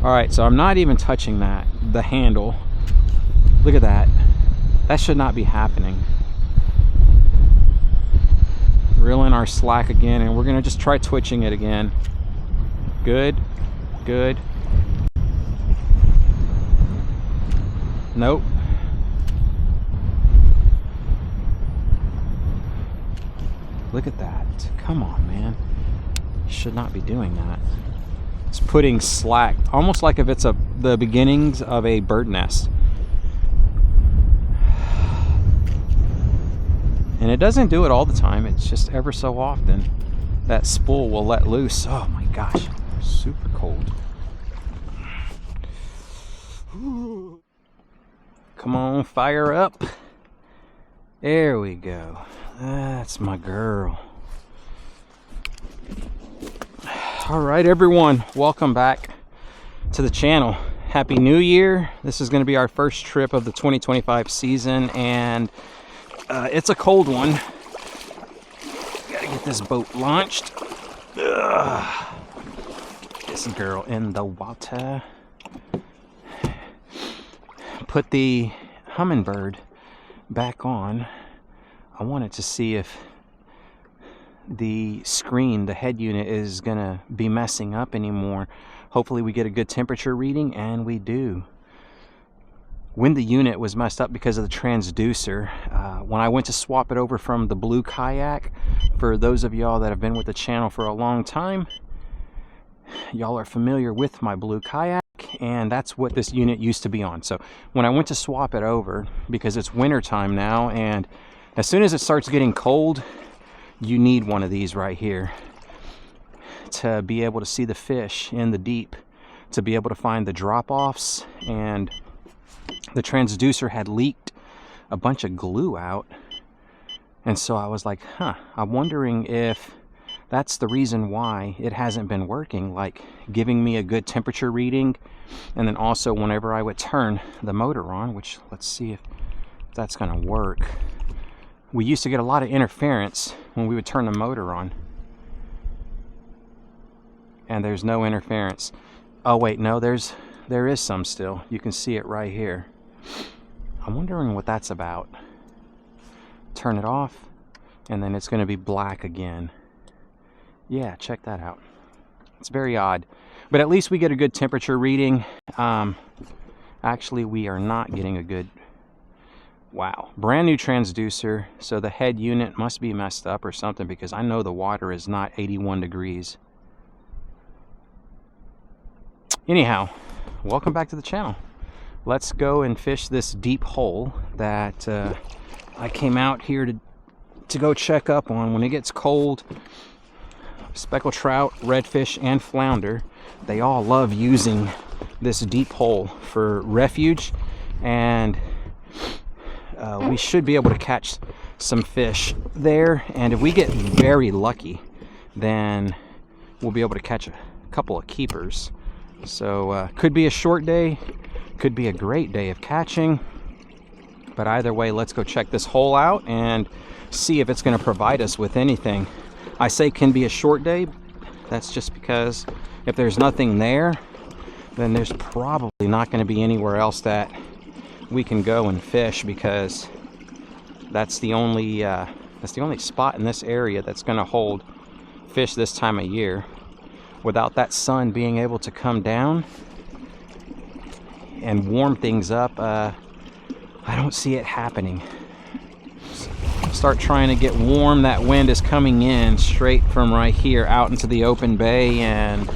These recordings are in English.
All right, so I'm not even touching the handle. Look at that. That should not be happening. Reeling our slack again, and we're gonna just try twitching it again. Good, good. Nope. Look at that. Come on, man. You should not be doing that. It's putting slack, almost like if it's the beginnings of a bird nest. And it doesn't do it all the time. It's just ever so often that spool will let loose. Oh my gosh, super cold. Come on, fire up. There we go. That's my girl. All right, everyone, welcome back to the channel. Happy New Year. This is going to be our first trip of the 2025 season, and it's a cold one. Gotta get this boat launched. Ugh. This girl in the water. Put the Humminbird back on. I wanted to see if the screen, the head unit, is gonna be messing up anymore. Hopefully we get a good temperature reading, and we do. When the unit was messed up because of the transducer, when I went to swap it over from the blue kayak, for those of y'all that have been with the channel for a long time, y'all are familiar with my blue kayak, and that's what this unit used to be on. So when I went to swap it over, because it's winter time now, and as soon as it starts getting cold, you need one of these right here to be able to see the fish in the deep, to be able to find the drop-offs. And the transducer had leaked a bunch of glue out, and so I was like, I'm wondering if that's the reason why it hasn't been working, like giving me a good temperature reading. And then also whenever I would turn the motor on, which, let's see if that's gonna work. We used to get a lot of interference when we would turn the motor on, and there's no interference. Oh wait, no, there is some still. You can see it right here. I'm wondering what that's about. Turn it off, and then it's going to be black again. Yeah, check that out. It's very odd, but at least we get a good temperature reading. Actually, we are not getting a good. Wow, brand new transducer, so the head unit must be messed up or something, because I know the water is not 81 degrees. Anyhow, welcome back to the channel. Let's go and fish this deep hole that I came out here to go check up on. When it gets cold, speckled trout, redfish, and flounder, they all love using this deep hole for refuge, and we should be able to catch some fish there. And if we get very lucky, then we'll be able to catch a couple of keepers. So could be a short day, could be a great day of catching, but either way, let's go check this hole out and see if it's going to provide us with anything. I say can be a short day. That's just because if there's nothing there, then there's probably not going to be anywhere else that we can go and fish, because that's the only spot in this area that's going to hold fish this time of year. Without that sun being able to come down and warm things up, I don't see it happening. Start trying to get warm. That wind is coming in straight from right here out into the open bay, and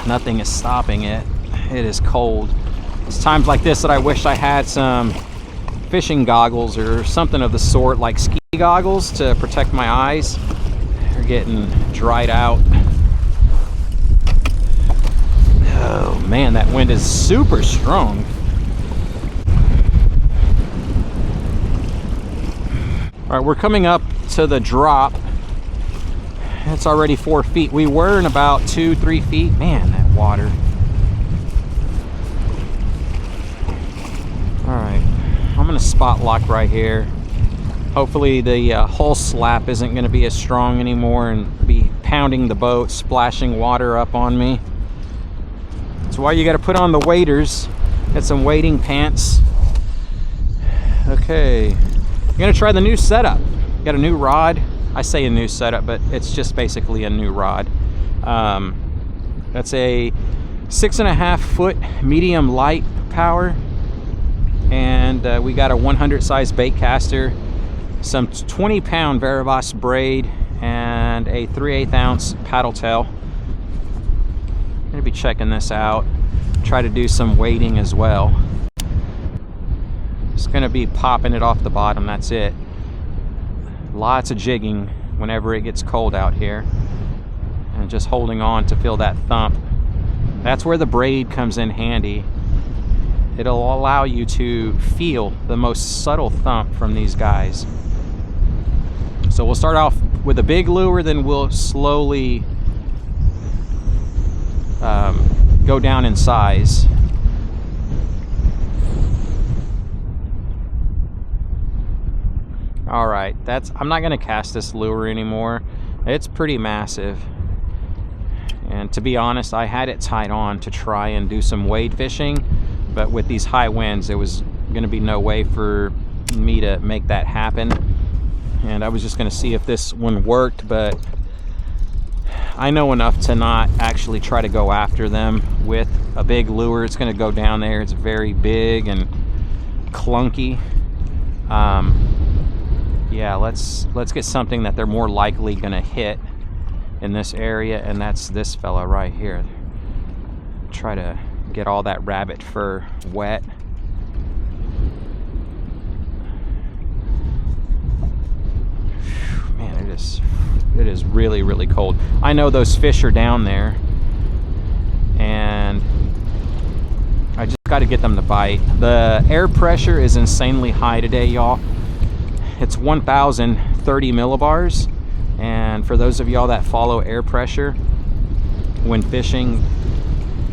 nothing is stopping it. It is cold. It's times like this that I wish I had some fishing goggles or something of the sort, like ski goggles, to protect my eyes. They're getting dried out. Oh man, that wind is super strong. All right, we're coming up to the drop. It's already 4 feet. We were in about 2-3 feet. Man, that water. All right, I'm gonna spot lock right here. Hopefully the hull slap isn't gonna be as strong anymore and be pounding the boat, splashing water up on me. It's That's why you got to put on the waders. Got some wading pants. Okay, I'm gonna try the new setup. Got a new rod. I say a new setup, but it's just basically a new rod. That's a 6.5 foot medium light power, and we got a 100 size Baitcaster, some 20 pound Varivoss braid, and a 3/8 ounce paddle tail. I'm gonna be checking this out. Try to do some wading as well. Just gonna be popping it off the bottom, that's it. Lots of jigging whenever it gets cold out here, and just holding on to feel that thump. That's where the braid comes in handy. It'll allow you to feel the most subtle thump from these guys. So we'll start off with a big lure, then we'll slowly go down in size. All right, I'm not gonna cast this lure anymore. It's pretty massive. And to be honest, I had it tied on to try and do some wade fishing, but with these high winds, there was gonna be no way for me to make that happen. And I was just gonna see if this one worked, but I know enough to not actually try to go after them with a big lure. It's gonna go down there. It's very big and clunky. Yeah, let's get something that they're more likely gonna hit in this area, and that's this fella right here. Try to get all that rabbit fur wet. Man, it is really, really cold. I know those fish are down there, and I just got to get them to bite. The air pressure is insanely high today, y'all. It's 1,030 millibars, and for those of y'all that follow air pressure when fishing,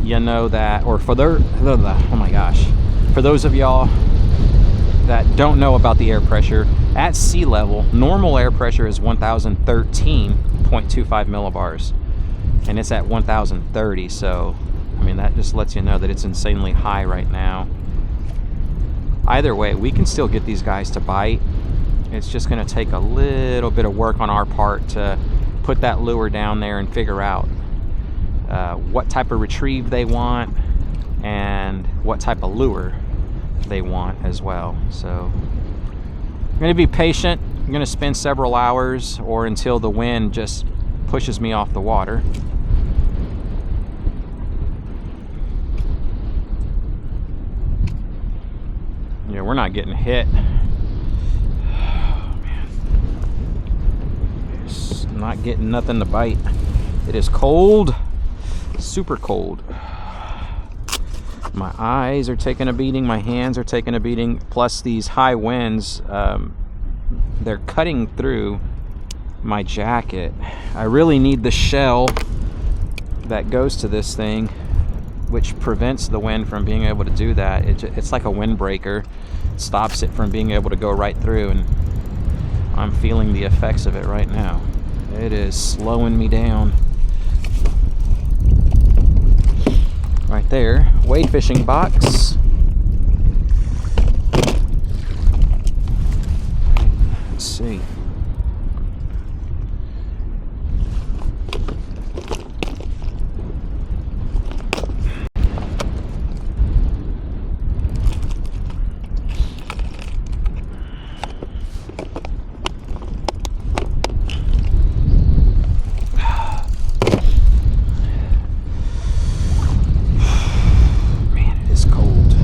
you know that, or for their, oh my gosh, for those of y'all that don't know about the air pressure, at sea level, normal air pressure is 1,013.25 millibars, and it's at 1,030, so I mean, that just lets you know that it's insanely high right now. Either way, we can still get these guys to bite. It's just going to take a little bit of work on our part to put that lure down there and figure out what type of retrieve they want and what type of lure they want as well. So I'm going to be patient. I'm going to spend several hours or until the wind just pushes me off the water. Yeah, we're not getting hit. Not getting nothing to bite. It is cold, super cold. My eyes are taking a beating, my hands are taking a beating, plus these high winds, they're cutting through my jacket. I really need the shell that goes to this thing, which prevents the wind from being able to do that. It's like a windbreaker. It stops it from being able to go right through, and I'm feeling the effects of it right now. It is slowing me down. Right there, wade fishing box. Let's see. Man, it is cold.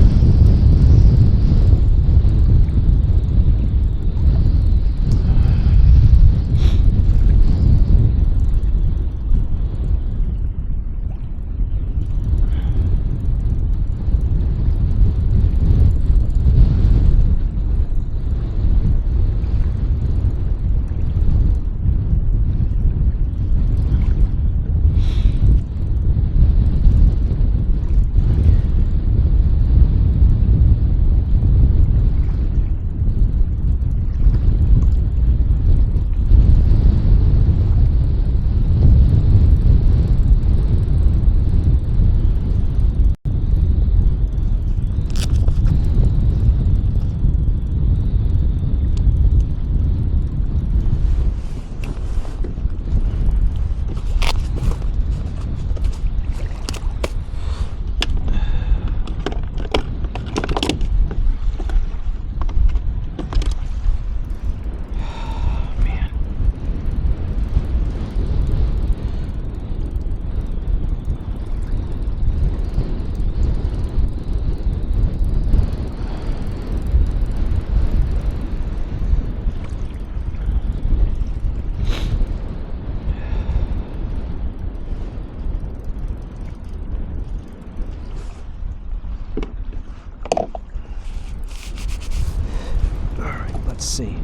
see.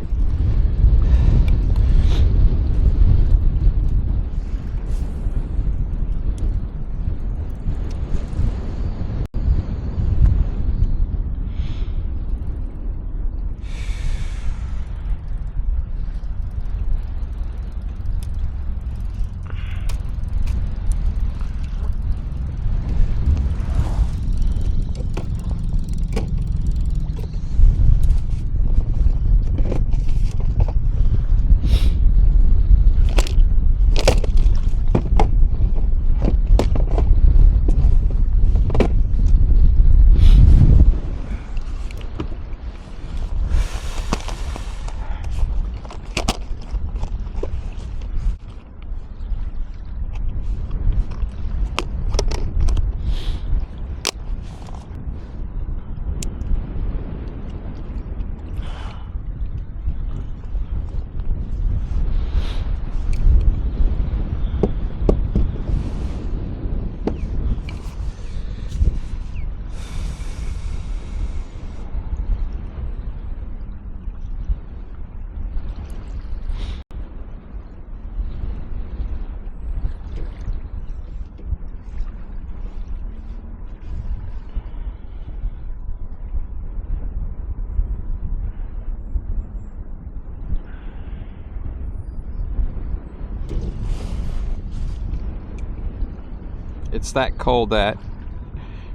It's that cold that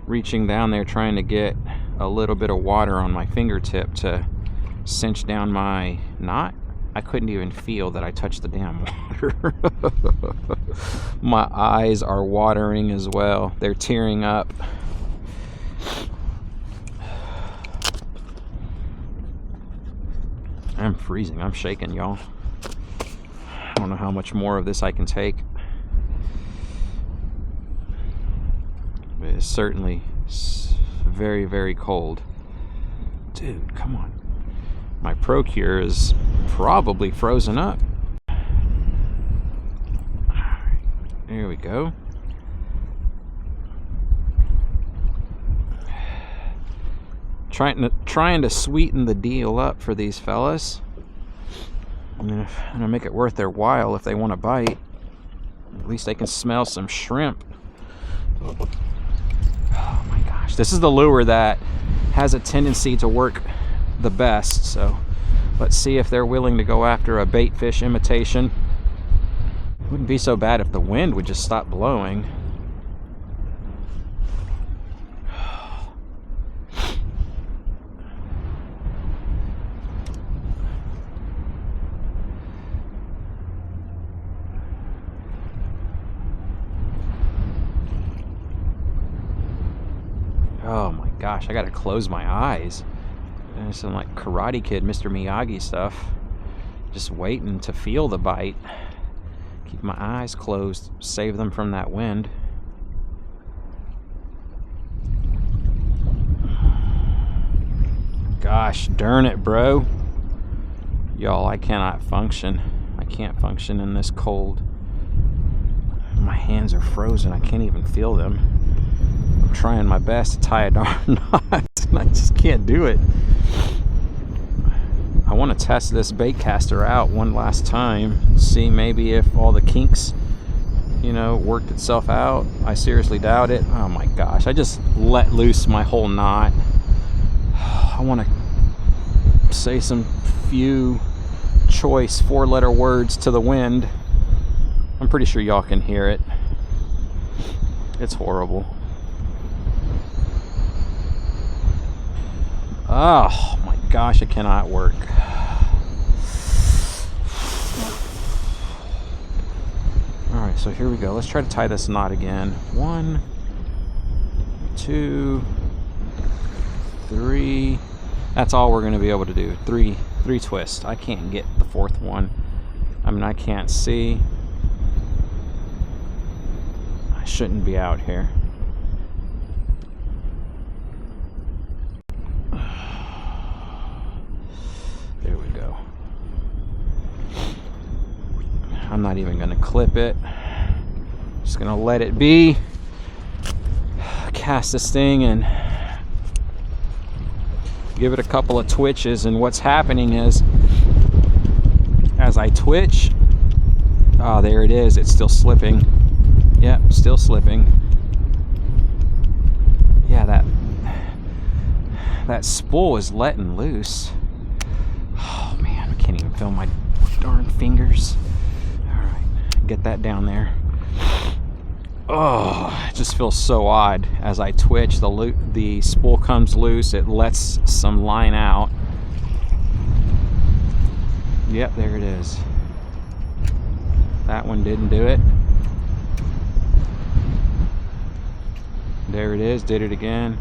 reaching down there trying to get a little bit of water on my fingertip to cinch down my knot, I couldn't even feel that I touched the damn water. My eyes are watering as well. They're tearing up. I'm freezing. I'm shaking, y'all. I don't know how much more of this I can take. It's certainly very, very cold. Dude, come on. My Procure is probably frozen up. Alright, there we go. Trying to sweeten the deal up for these fellas. I mean, I'm gonna make it worth their while if they want to bite. At least they can smell some shrimp. Oh my gosh, this is the lure that has a tendency to work the best, so let's see if they're willing to go after a bait fish imitation. It wouldn't be so bad if the wind would just stop blowing. Oh my gosh, I gotta close my eyes. There's some like Karate Kid, Mr. Miyagi stuff. Just waiting to feel the bite. Keep my eyes closed, save them from that wind. Gosh darn it, bro. Y'all, I cannot function. I can't function in this cold. My hands are frozen, I can't even feel them. Trying my best to tie a darn knot and I just can't do it. I want to test this Baitcaster out one last time, see maybe if all the kinks, you know, worked itself out. I seriously doubt it. Oh my gosh, I just let loose my whole knot. I want to say some few choice 4-letter words to the wind. I'm pretty sure y'all can hear it. It's horrible. Oh my gosh, it cannot work. Alright, so here we go. Let's try to tie this knot again. 1, 2, 3. That's all we're going to be able to do. Three twists. I can't get the fourth one. I mean, I can't see. I shouldn't be out here. There we go. I'm not even going to clip it. Just going to let it be. Cast this thing and give it a couple of twitches, and what's happening is as I twitch, oh, there it is, it's still slipping. Yep, still slipping. Yeah, that spool is letting loose. Oh man, I can't even feel my darn fingers. All right, get that down there. Oh, it just feels so odd as I twitch. The spool comes loose. It lets some line out. Yep, there it is. That one didn't do it. There it is. Did it again.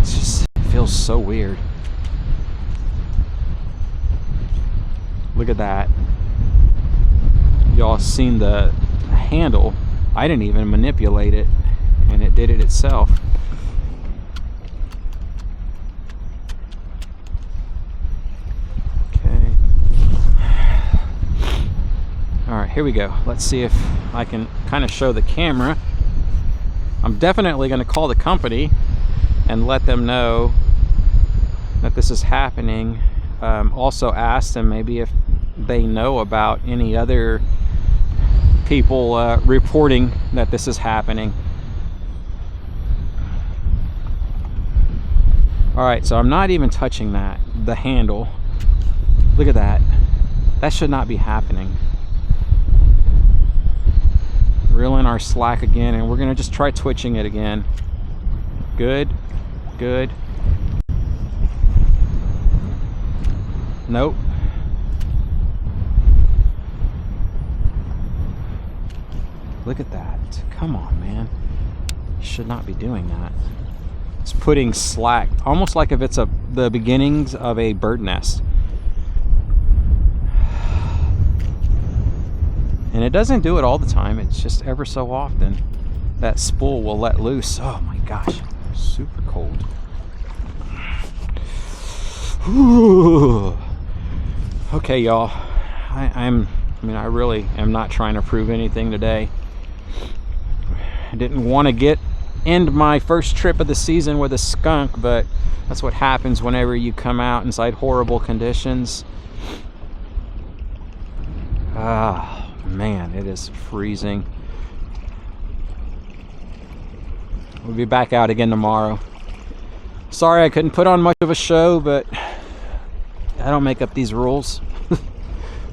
It feels so weird. Look at that. Y'all seen the handle? I didn't even manipulate it, and it did it itself. Okay. All right, here we go. Let's see if I can kind of show the camera. I'm definitely going to call the company and let them know that this is happening. Also ask them maybe if they know about any other people reporting that this is happening. All right, so I'm not even touching the handle. Look at that. That should not be happening. Reel in our slack again, and we're gonna just try twitching it again. Good, good. Nope. Look at that. Come on, man. You should not be doing that. It's putting slack, almost like if it's the beginnings of a bird nest. And it doesn't do it all the time. It's just ever so often that spool will let loose. Oh my gosh, super cold. Ooh. Okay, y'all. I really am not trying to prove anything today. I didn't want to end my first trip of the season with a skunk, but that's what happens whenever you come out inside horrible conditions. Ah, man, it is freezing. We'll be back out again tomorrow. Sorry I couldn't put on much of a show, but I don't make up these rules.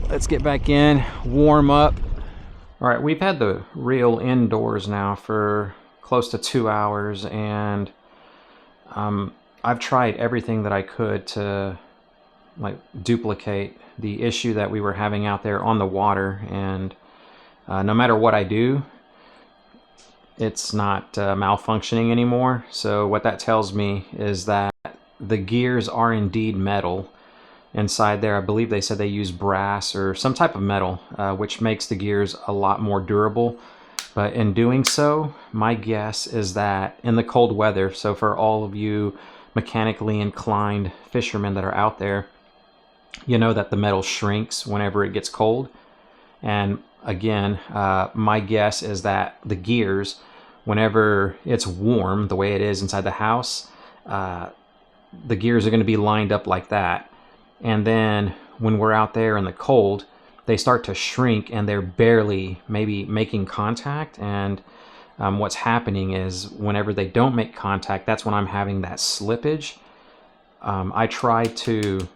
Let's get back in, warm up. All right, we've had the reel indoors now for close to 2 hours, and I've tried everything that I could to duplicate the issue that we were having out there on the water, and no matter what I do, it's not malfunctioning anymore. So what that tells me is that the gears are indeed metal. Inside there, I believe they said they use brass or some type of metal, which makes the gears a lot more durable. But in doing so, my guess is that in the cold weather, so for all of you mechanically inclined fishermen that are out there, you know that the metal shrinks whenever it gets cold. And again, my guess is that the gears, whenever it's warm the way it is inside the house, the gears are going to be lined up like that. And then when we're out there in the cold, they start to shrink and they're barely maybe making contact. And what's happening is whenever they don't make contact, that's when I'm having that slippage. I tried to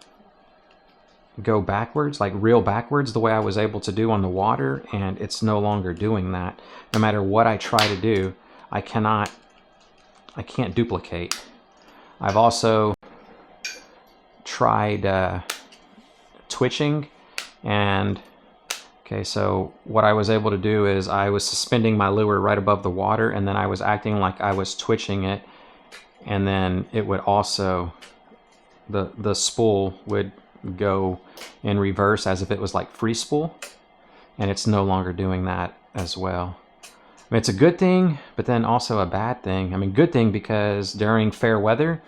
go backwards, like reel backwards the way I was able to do on the water, and it's no longer doing that. No matter what I try to do, I can't duplicate. I've also tried twitching, and okay, so what I was able to do is I was suspending my lure right above the water, and then I was acting like I was twitching it, and then it would also, the spool would go in reverse as if it was like free spool, and it's no longer doing that as well. I mean, it's a good thing, but then also a bad thing. I mean, good thing because during fair weather,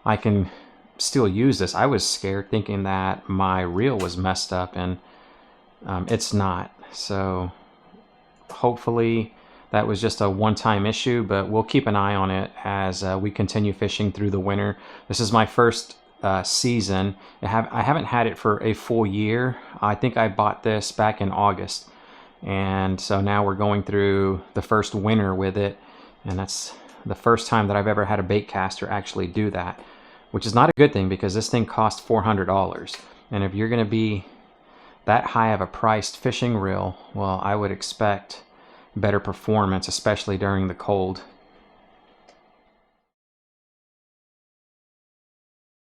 I can still use this. I was scared thinking that my reel was messed up, and it's not. So hopefully that was just a one-time issue, but we'll keep an eye on it as we continue fishing through the winter. This is my first season. I haven't had it for a full year. I think I bought this back in August, and so now we're going through the first winter with it, and that's the first time that I've ever had a Baitcaster actually do that, which is not a good thing because this thing costs $400. And if you're going to be that high of a priced fishing reel, well, I would expect better performance, especially during the cold.